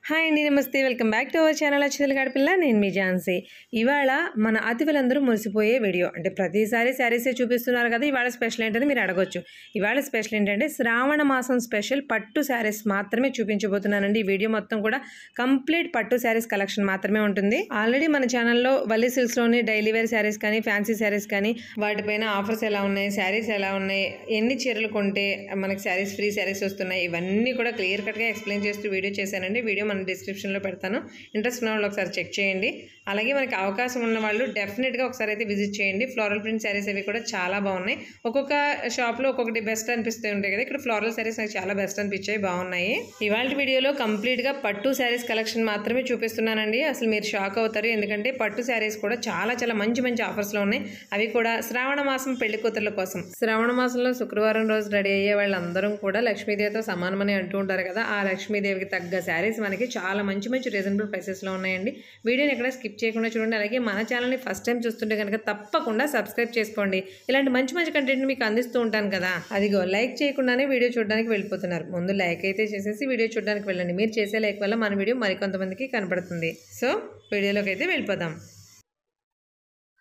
Hi అండి, నమస్తే. Welcome back to our channel అచ్చితల గాడిపిల్ల. నేను మీ ఝాన్సీ. ఇవాళ మన అతిథులందరూ మురిసిపోయే వీడియో. అంటే ప్రతిసారి శారీసే చూపిస్తున్నారు కదా, ఇవాళ స్పెషల్ ఏంటని మీరు అడగొచ్చు. ఇవాళ స్పెషల్ ఏంటంటే శ్రావణ మాసం స్పెషల్ పట్టు శారీస్ మాత్రమే చూపించబోతున్నానండి. ఈ వీడియో మొత్తం కూడా కంప్లీట్ పట్టు శారీస్ కలెక్షన్ మాత్రమే ఉంటుంది. ఆల్రెడీ మన ఛానల్లో వల్లి సిల్క్స్లోని డైలీ వేర్ శారీస్ కానీ, ఫ్యాన్సీ శారీస్ కానీ, వాటిపైన ఆఫర్స్ ఎలా ఉన్నాయి, శారీస్ ఎలా ఉన్నాయి, ఎన్ని చీరలు కొంటే మనకి శారీస్ ఫ్రీ శారీస్ వస్తున్నాయి, ఇవన్నీ కూడా క్లియర్ కట్గా ఎక్స్ప్లెయిన్ చేస్తూ వీడియో చేశానండి. వీడియో మన డిస్క్రిప్షన్లో పెడతాను. ఇంట్రెస్ట్ ఉన్న వాళ్ళు ఒకసారి చెక్ చేయండి. అలాగే మనకి అవకాశం ఉన్న వాళ్ళు డెఫినెట్గా ఒకసారి అయితే విజిట్ చేయండి. ఫ్లోరల్ ప్రింట్ శారీస్ అవి కూడా చాలా బాగున్నాయి. ఒక్కొక్క షాప్లో ఒక్కొక్కటి బెస్ట్ అనిపిస్తూ ఉంటాయి కదా, ఇక్కడ ఫ్లోరల్ శారీస్ నాకు చాలా బెస్ట్ అనిపించాయి, బాగున్నాయి. ఇవాళ వీడియోలో కంప్లీట్గా పట్టు శారీస్ కలెక్షన్ మాత్రమే చూపిస్తున్నానండి. అసలు మీరు షాక్ అవుతారు, ఎందుకంటే పట్టు శారీస్ కూడా చాలా చాలా మంచి మంచి ఆఫర్స్లో ఉన్నాయి. అవి కూడా శ్రావణ మాసం పెళ్లి కూతుర్ల కోసం. శ్రావణ మాసంలో శుక్రవారం రోజు రెడీ అయ్యే వాళ్ళందరం కూడా లక్ష్మీదేవితో సమానమని అంటూ ఉంటారు కదా, ఆ లక్ష్మీదేవికి తగ్గ శారీస్ మనకి చాలా మంచి మంచి రీజనబుల్ ప్రైసెస్లో ఉన్నాయండి. వీడియోని ఎక్కడ స్కిప్ చేయకుండా చూడండి. అలాగే మన ఛానల్ని ఫస్ట్ టైం చూస్తుంటే కనుక తప్పకుండా సబ్స్క్రైబ్ చేసుకోండి. ఇలాంటి మంచి మంచి కంటెంట్ మీకు అందిస్తూ ఉంటాను కదా. అదిగో లైక్ చేయకుండానే వీడియో చూడడానికి వెళ్ళిపోతున్నారు. ముందు లైక్ అయితే చేసేసి వీడియో చూడడానికి వెళ్ళండి. మీరు చేసే లైక్ వల్ల మన వీడియో మరికొంతమందికి కనపడుతుంది. సో వీడియోలోకి అయితే వెళ్ళిపోదాం.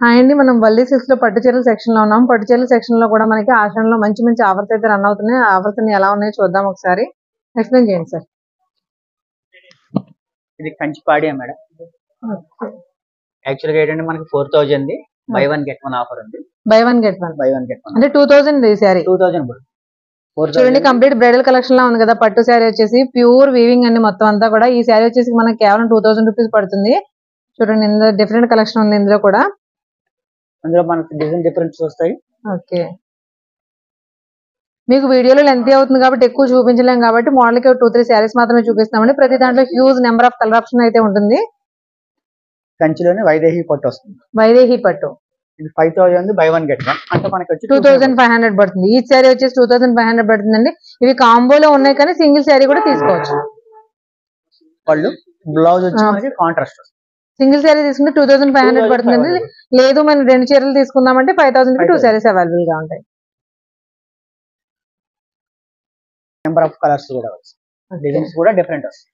హాయ్ అండి, మనం వల్లి సిల్క్స్ లో పట్టు చీరల సెక్షన్ లో ఉన్నాం. పట్టు చీరల సెక్షన్ లో కూడా మనకి ఆషాఢంలో మంచి మంచి ఆఫర్స్ అయితే రన్ అవుతున్నాయి. ఆ ఆఫర్స్ ఎలా ఉన్నాయో చూద్దాం ఒకసారి. ఎక్స్ప్లెయిన్ చేయండి సార్. ఇది కంచిపాడి మేడం. యాక్చువల్ గా ఏంటంటే మనకి 4000 by one get one offer ఉంది. బై వన్ గెట్ వన్ అంటే 2000 ఈ సారీ 2000 చూడండి. కంప్లీట్ బ్రైడల్ కలెక్షన్ లా ఉంది కదా. పట్టు శారీ వచ్చేసి ప్యూర్ వీవింగ్ అండి మొత్తం అంతా కూడా. ఈ శారీ వచ్చేసి మనకి కేవలం 2000 రూపీస్ పడుతుంది. చూడండి, ఇందులో డిఫరెంట్ కలెక్షన్ ఉంది. ఇందులో కూడా అందులో మనకి డిజైన్ డిఫరెన్స్ వస్తాయి. ఓకే, మీకు వీడియోలో లెంత్ అవుతుంది కాబట్టి ఎక్కువ చూపించలేం కాబట్టి మోడల్కి 2-3 శారీస్ మాత్రమే చూపిస్తున్నామండి. ప్రతి దాంట్లో huge number of colour option అయితే ఉంటుంది. కంచిలోనే వైదేహి పట్టు వస్తుంది. వైదేహి పట్టు ఇది 5000 బై వన్ గెట్ వన్ అంటే మనకి వచ్చి 2500 పడుతుంది. ఈ శారీ వచ్చేసి 2500 పడుతుందండి. ఇవి కాంబోలో ఉన్నాయి కానీ సింగిల్ శారీ కూడా తీసుకోవచ్చు. పళ్ళు బ్లౌజ్ వచ్చి మనకి కాంట్రాస్ట్ వస్తుంది. సింగిల్ శారీ తీసుకుంటే 2500 పడుతుందండి. లేదు మనం 2 చీరలు తీసుకుందామంటే 5000 కి 2 శారీస్ అవైలబుల్ గా ఉంటాయి. నెంబర్ ఆఫ్ కలర్స్ కూడా వస్తాయి. డిజైన్స్ కూడా డిఫరెంట్ వస్తాయి.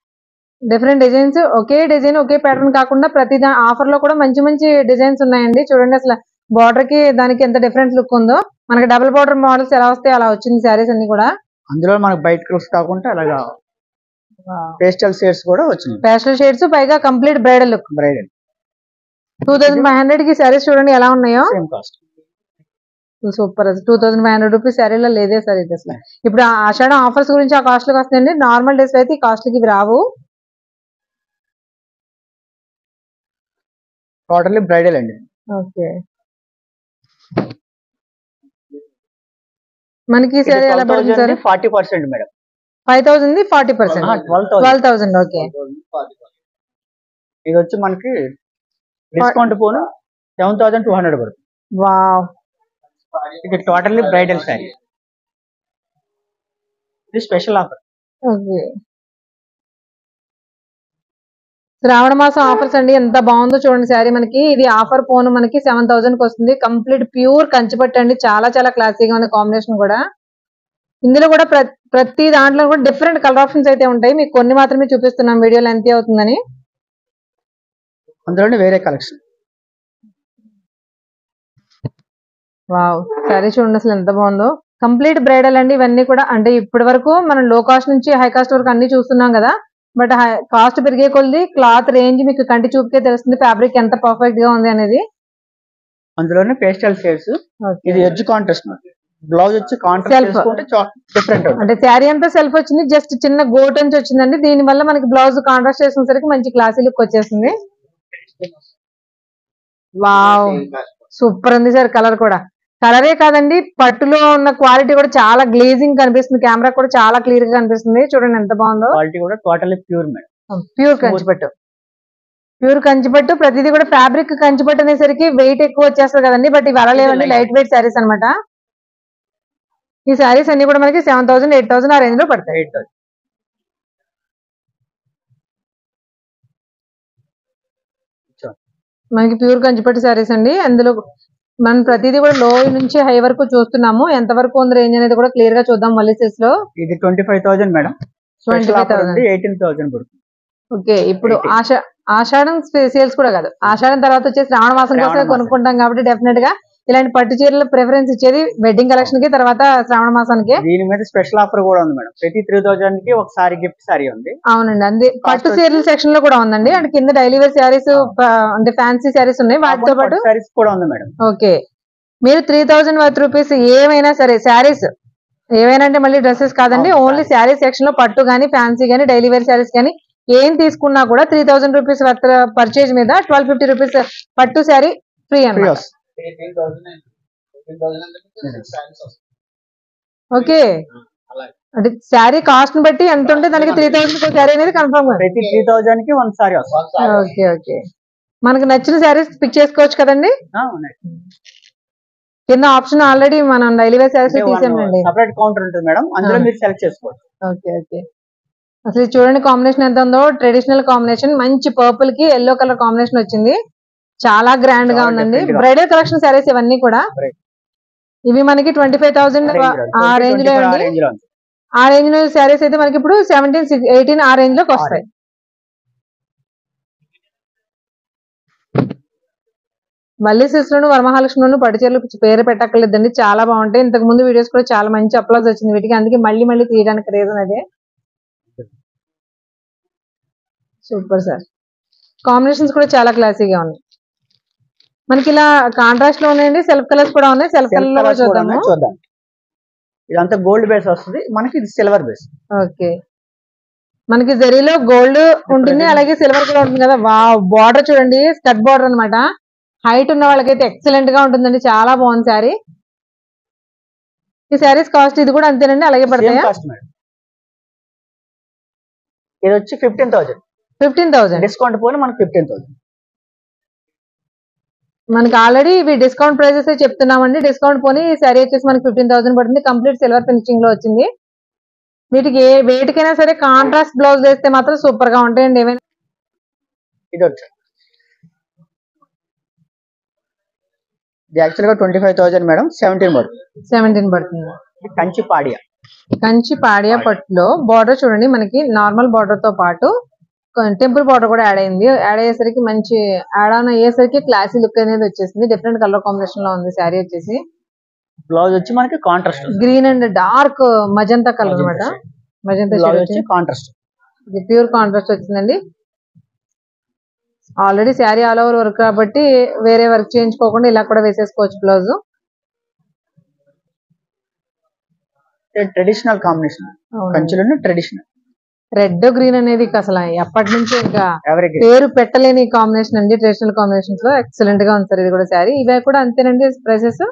డిఫరెంట్ డిజైన్స్, ఒకే డిజైన్ ఒకే ప్యాటర్న్ కాకుండా ప్రతి ఆఫర్ లో కూడా మంచి మంచి డిజైన్స్ ఉన్నాయండి. చూడండి అసలు బార్డర్ కి దానికి ఎంత డిఫరెంట్ లుక్ ఉందో. మనకి డబుల్ బార్డర్ మోడల్స్ ఎలా వస్తాయి అలా వచ్చింది శారీస్ అన్ని కూడా. అందులో మనకి బయట క్రూస్ కాకుండా అలాగా పేస్టల్ షేడ్స్ కూడా వచ్చినాయి. పేస్టల్ షేడ్స్ పైగా కంప్లీట్ బ్రైడల్ లుక్. 2500 కి శారీస్ చూడండి ఎలా ఉన్నాయో. Same cost. సూపర్. 2500 రూపీస్ శారీలో లేదే సార్ ఇది అసలు. ఇప్పుడు ఆషాఢం ఆఫర్స్ గురించి ఆ కాస్ట్ లకు వస్తాయండి. నార్మల్ డేస్ అయితే ఈ కాస్ట్ కి రావు. టోటల్లీ బ్రైడల్ అండి. ఓకే, మనకి శారీ ఎలా పడుతుంది సార్? 40% మేడం. 5000 40%. 12,000. ఓకే, ఇది వచ్చి మనకి డిస్కౌంట్ పోను 7200 పడుతుంది. వావ్, ఇది టోటల్లీ బ్రైడల్ శారీ. ఇది స్పెషల్ ఆఫర్. ఓకే, శ్రావణ మాసం ఆఫర్స్ అండి. ఎంత బాగుందో చూడండి శారీ. మనకి ఇది ఆఫర్ పోను మనకి 7000 కి వస్తుంది. కంప్లీట్ ప్యూర్ కంచిపట్టు అండి. చాలా చాలా క్లాసీగా ఉంది కాంబినేషన్ కూడా. ఇందులో కూడా ప్రతి దాంట్లో కూడా డిఫరెంట్ కలర్ ఆప్షన్స్ అయితే ఉంటాయి. మీకు కొన్ని మాత్రమే చూపిస్తున్నాం, వీడియోలో ఎంత అవుతుందని. అందులోనే వేరే కలెక్షన్. వావ్, శారీ చూడండి అసలు ఎంత బాగుందో. కంప్లీట్ బ్రైడల్ అండి ఇవన్నీ కూడా. అంటే ఇప్పటి వరకు మనం లో కాస్ట్ నుంచి హై కాస్ట్ వరకు అన్ని చూస్తున్నాం కదా, బట్ కాస్ట్ పెరిగే కొద్ది క్లాత్ రేంజ్ మీకు కంటి చూపుకే తెలుస్తుంది ఫ్యాబ్రిక్ ఎంత పర్ఫెక్ట్ గా ఉంది అనేది. అందులోనే పేస్టల్ షేడ్స్. ఇది ఎడ్జ్ కాంట్రాస్ట్. బ్లౌజ్ వచ్చి కాంట్రాస్ట్ డిఫరెంట్ అంటే శారీ అంతా సెల్ఫ్ వచ్చింది, జస్ట్ చిన్న గోట్ నుంచి వచ్చిందండి. దీని వల్ల మనకి బ్లౌజ్ కాంట్రాస్ట్ చేసేసరికి మంచి క్లాసీ లుక్ వచ్చేసింది. వావ్, సూపర్ ఉంది సార్. కలర్ కూడా కలరే కాదండి, పట్టులో ఉన్న క్వాలిటీ కూడా చాలా గ్లేజింగ్ కనిపిస్తుంది. కెమెరా కూడా చాలా క్లియర్ గా కనిపిస్తుంది. చూడండి ఎంత బాగుందో. క్వాలిటీ కూడా టోటల్లీ ప్యూర్ మేడం. ప్యూర్ కంచిపట్టు. ప్యూర్ కంచిపట్టు. ప్రతిదీ కూడా ఫ్యాబ్రిక్ కంచిపట్టు అనేసరికి వెయిట్ ఎక్కువ వచ్చేస్తుంది కదండి, బట్ ఇవి అలా లేవండి, లైట్ వెయిట్ శారీస్ అనమాట. ఈ శారీస్ అన్ని కూడా మనకి 7000 8000 ఆ రేంజ్ లో పడతాయి. 8000 మనకి ప్యూర్ కంచిపట్టు శారీస్ అండి. అందులో మనం ప్రతిదీ కూడా లో నుంచి హై వరకు చూస్తున్నాము. ఎంత వరకు ఉంది రేంజ్ అనేది కూడా క్లియర్ గా చూద్దాం. మళ్ళీ సెస్ లో ఇది 25,000 మేడం. 25,000 18,000 పడుతుంది. ఓకే, ఇప్పుడు ఆషాఢం సేల్స్ కూడా కాదు, ఆషాఢం తర్వాత వచ్చేసి శ్రావణ మాసం కోసం కొనుక్కుంటాం కాబట్టి డెఫినెట్ గా ఇలాంటి పట్టు చీరలు ప్రిఫరెన్స్ ఇచ్చేది వెడ్డింగ్ కలెక్షన్ కి, తర్వాత శ్రావణ మాసానికి. దీని మీద స్పెషల్ ఆఫర్ కూడా ఉంది మేడం. ప్రతి 3000 కి ఒక సారీ గిఫ్ట్ సారీ ఉంది. అవునండి, అంతే పట్టు చీరల సెక్షన్ లో కూడా ఉందండి. అండ్ కింద డైలీ వేర్ శారీస్ అంటే ఫ్యాన్సీ శారీస్ ఉన్నాయి, వాటితో పాటు సారీస్ కూడా ఉంది మేడం. ఓకే, మీరు 3000 వర్త్ రూపీస్ ఏమైనా సరే శారీస్ ఏవైనా అంటే మళ్ళీ డ్రెస్సెస్ కాదండి, ఓన్లీ శారీ సెక్షన్ లో పట్టు గానీ ఫ్యాన్సీ గానీ డైలీ వేర్ శారీస్ గానీ ఏం తీసుకున్నా కూడా 3000 రూపీస్ వర్త్ పర్చేజ్ మీద 1250 రూపీస్ పట్టు శారీ ఫ్రీ అన్నమాట. ఓకే, అంటే శారీ కాస్ట్ ని బట్టి ఎంత ఉంటే దానికి 3000 శారీ అనేది కన్ఫర్మ్. ప్రతి 3000 కి వన్ సారీ వస్తుంది. ఓకే ఓకే, మనకు నచ్చిన శారీస్ పిక్ చేసుకోవచ్చు కదండి. కింద ఆప్షన్ ఆల్రెడీ మనం డైలీ వేర్ శారీస్ తీసామండి. సెపరేట్ కౌంటర్ ఉంటుంది మేడం, అందులో మీరు సెలెక్ట్ చేసుకోవచ్చు. ఓకే ఓకే, అసలు చూడండి కాంబినేషన్ ఎంత ఉందో, ట్రెడిషనల్ కాంబినేషన్, మంచి పర్పుల్ కి ఎల్లో కలర్ కాంబినేషన్ వచ్చింది, చాలా గ్రాండ్ గా ఉందండి. బ్రైడల్ కలెక్షన్ శారీస్ ఇవన్నీ కూడా ఇవి మనకి 25,000 ఆ రేంజ్ లో అండి. ఆ రేంజ్ లో శారీస్ అయితే మనకి ఇప్పుడు 17, 18 ఆ రేంజ్ లోకి వస్తాయి. మళ్ళీ సిల్క్స్లోను వరమహాలక్ష్మిలోను పట్టు చీరలు పేరు పెట్టక్కర్లేదండి, చాలా బాగుంటాయి. ఇంతకు ముందు వీడియోస్ కూడా చాలా మంచి అప్లాజ్ వచ్చింది వీటికి, అందుకే మళ్ళీ మళ్ళీ తీయడానికి రీజన్ అదే. సూపర్ సార్, కాంబినేషన్స్ కూడా చాలా క్లాసీగా ఉన్నాయి. మనకి ఇలా కాంట్రాస్ట్ లో ఉన్నాయండి, సెల్ఫ్ కలర్స్ కూడా ఉన్నాయి. సెల్ఫ్ కలర్ లో చూద్దాం. ఇదంతా గోల్డ్ బేస్ వస్తుంది, మనకి ఇది సిల్వర్ బేస్. ఓకే, మనకి జరీలో గోల్డ్ ఉంటుంది, అలాగే సిల్వర్ కూడా ఉంటుంది కదా. బార్డర్ చూడండి, స్కర్ట్ బార్డర్ అన్నమాట. హైట్ ఉన్న వాళ్ళకైతే ఎక్సలెంట్ గా ఉంటుందండి, చాలా బాగుంది శారీ. ఈ శారీస్ కాస్ట్ ఇది కూడా అంతేనండి, అలాగే పడతాయా? ఇది వచ్చి 15,000 డిస్కౌంట్ పోయి మనకి 15,000. మనకి ఆల్రెడీ ఇవి డిస్కౌంట్ ప్రైజెస్ చెప్తున్నామండి. డిస్కౌంట్ పోనీ ఈ శారీ వచ్చేసి మనకి 15,000 పడుతుంది. కంప్లీట్ సిల్వర్ ఫినిషింగ్ లో వచ్చింది. వీటికి వేటికైనా సరే కాంట్రాస్ట్ బ్లౌజ్ వేస్తే మాత్రం సూపర్ గా ఉంటాయండి. ఏమైనా ఇది వచ్చి ఇది యాక్చువల్ గా 25,000 మేడం, 17 పడుతుంది. కంచి పాడియా పట్టులో బార్డర్ చూడండి, మనకి నార్మల్ బార్డర్ తో పాటు టెంపుల్ బార్డర్ కూడా యాడ్ అయింది. యాడ్ అయ్యేసరికి మంచి యాడ్ ఆన్ అయ్యేసరికి క్లాసీ లుక్ అనేది వచ్చేసింది. డిఫరెంట్ కలర్ కాంబినేషన్ లో ఉంది శారీ వచ్చేసి. బ్లౌజ్ వచ్చి మనకి contrast green and dark magenta colour అనమాట. మజంతా కాంట్రాస్ట్, ఇది ప్యూర్ కాంట్రాస్ట్ వచ్చిందండి. Already sari all over work కాబట్టి వేరే వర్క్ చేయించుకోకుండా ఇలా కూడా వేసేసుకోవచ్చు బ్లౌజ్. ట్రెడిషనల్ కాంబినేషన్, కంచిలోనే ట్రెడిషనల్. రెడ్ గ్రీన్ అనేది అసలు ఎప్పటి నుంచి ఇంకా పేరు పెట్టలేని కాంబినేషన్ అండి. ట్రెడిషనల్ కాంబినేషన్స్ లో ఎక్సలెంట్ గా ఉంది సార్ ఇది కూడా శారీ. ఇవే కూడా అంతేనండి ప్రైసెస్.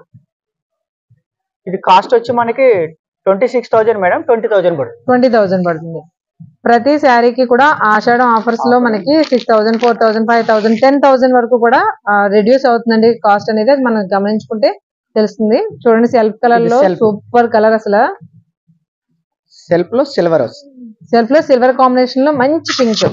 ఇది కాస్ట్ వచ్చి మనకి 26,000 మేడం, 20,000 పడుతుంది. ప్రతి శారీకి కూడా ఆషాఢం ఆఫర్స్ లో మనకి 6,000, 4,000, 5,000, 10,000 వరకు కూడా రెడ్యూస్ అవుతుందండి కాస్ట్ అనేది. అది మనం గమనించుకుంటే తెలుస్తుంది. చూడండి సెల్ఫ్ కలర్ లో సూపర్ కలర్, అసలు సెల్ఫ్ లో సిల్వర్ కాంబినేషన్ లో మంచి పింక్.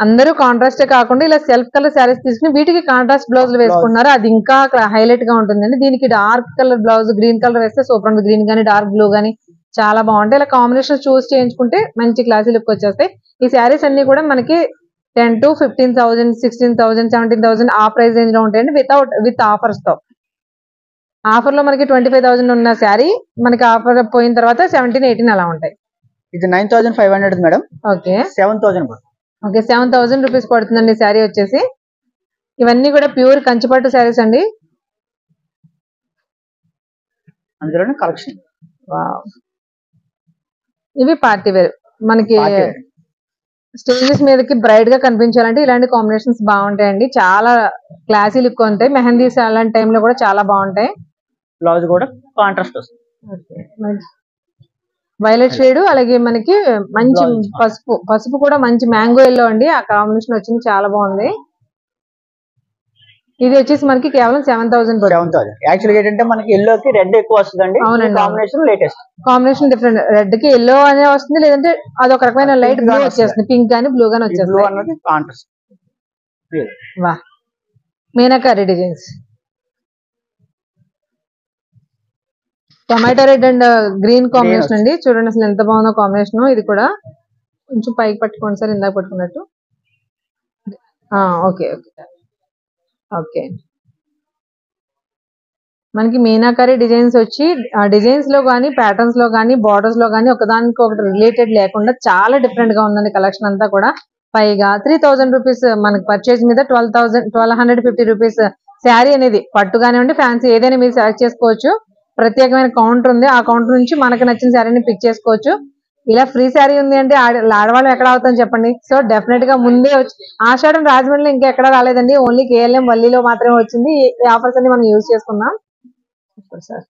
అందరూ కాంట్రాస్టే కాకుండా ఇలా సెల్ఫ్ కలర్ శారీస్ తీసుకుని వీటికి కాంట్రాస్ట్ బ్లౌజులు వేసుకుంటున్నారు, అది ఇంకా హైలైట్ గా ఉంటుందండి. దీనికి dark colour blouse green colour వేస్తే సూపర్ ఉంటుంది. గ్రీన్ గానీ డార్క్ బ్లూ గానీ చాలా బాగుంటాయి. ఇలా కాంబినేషన్ చూస్ చేయించుకుంటే మంచి క్లాసీ లుక్ వచ్చేస్తాయి. ఈ శారీస్ అన్ని కూడా మనకి 10 to 15,000, 16,000, 17,000 ఆ ప్రైస్ రేంజ్ లో ఉంటాయండి, విత్ ఆఫర్స్ తో. ఆఫర్ లో మనకి 25,000 ఉన్న శారీ మనకి ఆఫర్ పోయిన తర్వాత 17, 18 అలా ఉంటాయి. ఇది 9,500 మేడం. ఓకే, 7,000. ఓకే, 7,000 రూపీస్ పడుతుందండి శారీ వచ్చేసి. ఇవన్నీ కూడా ప్యూర్ కంచిపట్టు శారీస్ అండి. అందులోనే కలెక్షన్. ఇవి పార్టీ వేర్, మనకి స్టేజెస్ మీదకి బ్రైట్ గా కనిపించాలంటే ఇలాంటి కాంబినేషన్స్ బాగుంటాయండి. చాలా క్లాసీ లుక్ ఉంటాయి. మెహందీస్ అలాంటి టైంలో కూడా చాలా బాగుంటాయి. బ్లౌజ్ కూడా కాంట్రాస్ట్ వస్తుంది. వైలెట్ షేడ్, అలాగే మనకి మంచి పసుపు కూడా మంచి మ్యాంగో ఎల్లో అండి. ఆ కాంబినేషన్ వచ్చింది, చాలా బాగుంది. ఇది వచ్చేసి మనకి కేవలం 7,000. యాక్చువల్గా ఏంటంటే మనకి ఎల్లో కి రెడ్ ఎక్కువ వస్తుందండి. Combination latest combination different. Red కి ఎల్లో అనే వస్తుంది, లేదంటే అదొక రకమైన లైట్ బ్లూ వచ్చేస్తుంది. పింక్ గానీ బ్లూ గానీ వచ్చేస్తుంది. వా, meenakari designs, tomato red and green combination అండి. చూడండి అసలు ఎంత బాగుందో కాంబినేషన్. ఇది కూడా కొంచెం పైకి పట్టుకోండి సార్, ఇందాక పట్టుకున్నట్టు. Okay okay okay. మనకి మీనాకరీ డిజైన్స్ వచ్చి ఆ డిజైన్స్ లో కానీ ప్యాటర్న్స్ లో కానీ బార్డర్స్ లో కానీ ఒకదానికి ఒకటి రిలేటెడ్ లేకుండా చాలా డిఫరెంట్ గా ఉందండి కలెక్షన్ అంతా కూడా. పైగా 3000 రూపీస్ మనకి పర్చేజ్ మీద 1250 రూపీస్ శారీ అనేది పట్టు కానివ్వండి ఫ్యాన్సీ ఏదైనా మీరు సెలెక్ట్ చేసుకోవచ్చు. ప్రత్యేకమైన కౌంటర్ ఉంది, ఆ కౌంటర్ నుంచి మనకు నచ్చిన శారీని పిక్ చేసుకోవచ్చు. ఇలా ఫ్రీ శారీ ఉంది అంటే ఆడవాళ్ళం ఎక్కడ అవుతాం చెప్పండి. సో డెఫినెట్ గా ముందే వచ్చి ఆషాఢం రాజమండ్రిలో ఇంకా ఎక్కడ రాలేదండి, ఓన్లీ కేఎల్ఎం వల్లీలో మాత్రమే వచ్చింది. ఈ ఆఫర్స్ అన్ని మనం యూజ్ చేసుకుందాం సార్.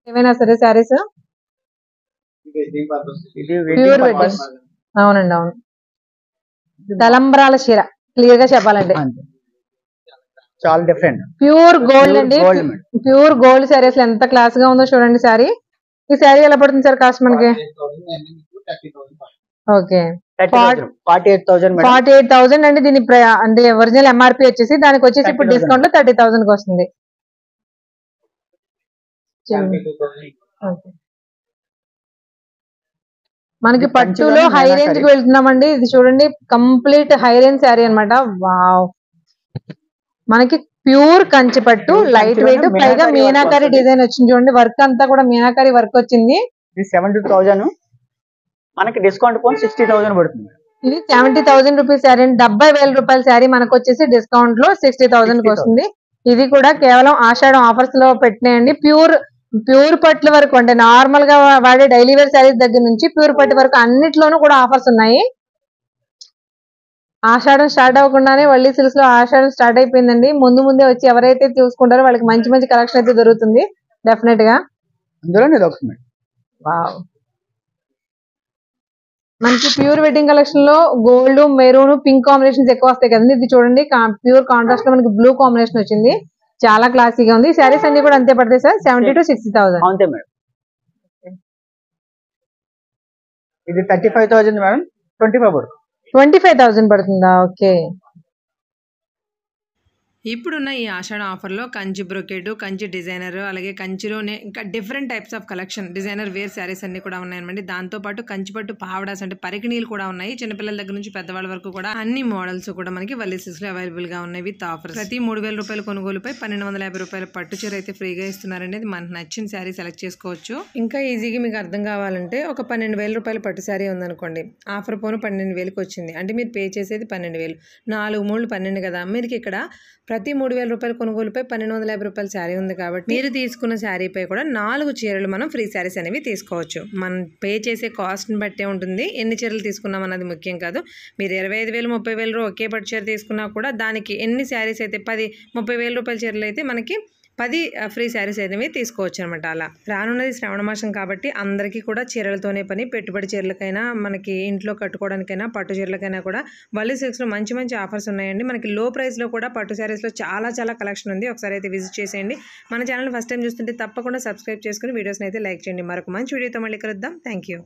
ఏమైనా సరే శారీస్ ఇది ప్యూర్ వెడ్డింగ్. అవునండి అవును, తలంబ్రాల చీర క్లియర్ గా చెప్పాలంటే చాలా డిఫరెంట్. ప్యూర్ గోల్డ్ అండి, gold madam. Pure gold saris ఎంత క్లాస్ గా ఉందో చూడండి శారీ. ఈ శారీ ఎలా పడుతుంది సార్ కాస్ట్ మనకి? Okay 48,000 madam. 48,000 అండి. దీని అంటే ఒరిజినల్ ఎంఆర్పి వచ్చేసి దానికి వచ్చేసి ఇప్పుడు 30,000. డిస్కౌంట్ లో 30,000 కి వస్తుంది. ఓకే. మనకి పట్టులో హై రేంజ్ కి వెళ్తున్నామండి. ఇది చూడండి కంప్లీట్ హై రేంజ్ శారీ అన్నమాట. వావ్, మనకి ప్యూర్ కంచి పట్టు లైట్ వెయిట్, పైగా మీనాకరీ డిజైన్ వచ్చింది చూడండి. వర్క్ అంతా కూడా మీనాకరీ వర్క్ వచ్చింది. ఇది 72,000, మనకి డిస్కౌంట్ పోను 60,000 పడుతుంది. ఇది 70,000 రూపీస్ శారీ అండి. 70,000 రూపాయల శారీ మనకు వచ్చేసి డిస్కౌంట్ లో 60,000 కి వస్తుంది. ఇది కూడా కేవలం ఆషాఢం ఆఫర్స్ లో పెట్టినాయండి. ప్యూర్ పట్ల వరకు అంటే నార్మల్ గా వాడే డైలీ వేర్ శారీస్ దగ్గర నుంచి ప్యూర్ పట్టు వరకు అన్నిట్లోనూ కూడా ఆఫర్స్ ఉన్నాయి. ఆషాఢం స్టార్ట్ అవ్వకుండానే వల్లి సిల్క్స్ లో ఆషాఢం స్టార్ట్ అయిపోయిందండి. ముందే వచ్చి ఎవరైతే చూసుకుంటారో వాళ్ళకి మంచి మంచి కలెక్షన్ అయితే దొరుకుతుంది డెఫినెట్ గా. అందులోనే ఇది ఒకటి. వావ్, మనకి ప్యూర్ వెడ్డింగ్ కలెక్షన్ లో గోల్డ్ మెరూన్ పింక్ కాంబినేషన్స్ ఎక్కువ వస్తాయి కదండి. ఇది చూడండి ప్యూర్ కాంట్రాస్ట్ లో మనకి బ్లూ కాంబినేషన్ వచ్చింది, చాలా క్లాసీగా ఉంది. శారీస్ అన్ని కూడా అంతే పడతాయి సార్, 70,000 to 60,000. అంతే మేడం. ఇది 35,000 మేడం, 25 పడుతుంది. 25,000 పడుతుందా? ఓకే. ఇప్పుడున్న ఈ ఆషాఢ ఆఫర్లో కంచి బ్రొకెడ్, కంచి డిజైనర్, అలాగే కంచిలోనే ఇంకా different types of collection designer wear saris అన్ని కూడా ఉన్నాయన్నమాట. దాంతోపాటు కంచిపట్టు పావడాస్ అంటే పరికిణీలు కూడా ఉన్నాయి. చిన్నపిల్లల దగ్గర నుంచి పెద్దవాళ్ళ వరకు కూడా అన్ని మోడల్స్ కూడా మనకి వల్లి సిల్క్స్ లో అవైలబుల్ గా ఉన్నాయి విత్ ఆఫర్. ప్రతి 3,000 రూపాయల కొనుగోలుపై 1,250 రూపాయల పట్టు చీర అయితే ఫ్రీగా ఇస్తున్నారండి. అది మనకు నచ్చిన శారీ సెలెక్ట్ చేసుకోవచ్చు. ఇంకా ఈజీగా మీకు అర్థం కావాలంటే ఒక 12,000 రూపాయల పట్టు శారీ ఉందనుకోండి, ఆఫర్ పోను 12,000కి వచ్చింది అంటే మీరు పే చేసేది 12,000, 4 మూడు 12 కదా. మీరు ఇక్కడ ప్రతి 3,000 రూపాయల కొనుగోలుపై 1,250 రూపాయల శారీ ఉంది కాబట్టి మీరు తీసుకున్న శారీపై కూడా 4 చీరలు మనం ఫ్రీ శారీస్ అనేవి తీసుకోవచ్చు. మనం పే చేసే కాస్ట్ని బట్టే ఉంటుంది, ఎన్ని చీరలు తీసుకున్నాం అన్నది ముఖ్యం కాదు. మీరు 25,000 30,000 ఒకే పట్టు చీర తీసుకున్నా కూడా దానికి ఎన్ని శారీస్ అయితే 30,000 రూపాయల చీరలు అయితే మనకి 10 ఫ్రీ శారీస్ అనేవి తీసుకోవచ్చు అనమాట. అలా రానున్నది శ్రావణ మాసం కాబట్టి అందరికీ కూడా చీరలతోనే పని. పెట్టుబడి చీరలకైనా మనకి ఇంట్లో కట్టుకోవడానికైనా పట్టు చీరలకైనా కూడా వల్లి సిల్క్స్లో మంచి మంచి ఆఫర్స్ ఉన్నాయండి. మనకి లో ప్రైస్లో కూడా పట్టు శారీస్లో చాలా కలెక్షన్ ఉంది. ఒకసారి అయితే విజిట్ చేసేయండి. మన ఛానల్ ఫస్ట్ టైం చూస్తుంటే తప్పకుండా సబ్స్క్రైబ్ చేసుకుని వీడియోస్ని అయితే లైక్ చేయండి. మరొక మంచి వీడియోతో మళ్ళీ కలుద్దాం. Thank you.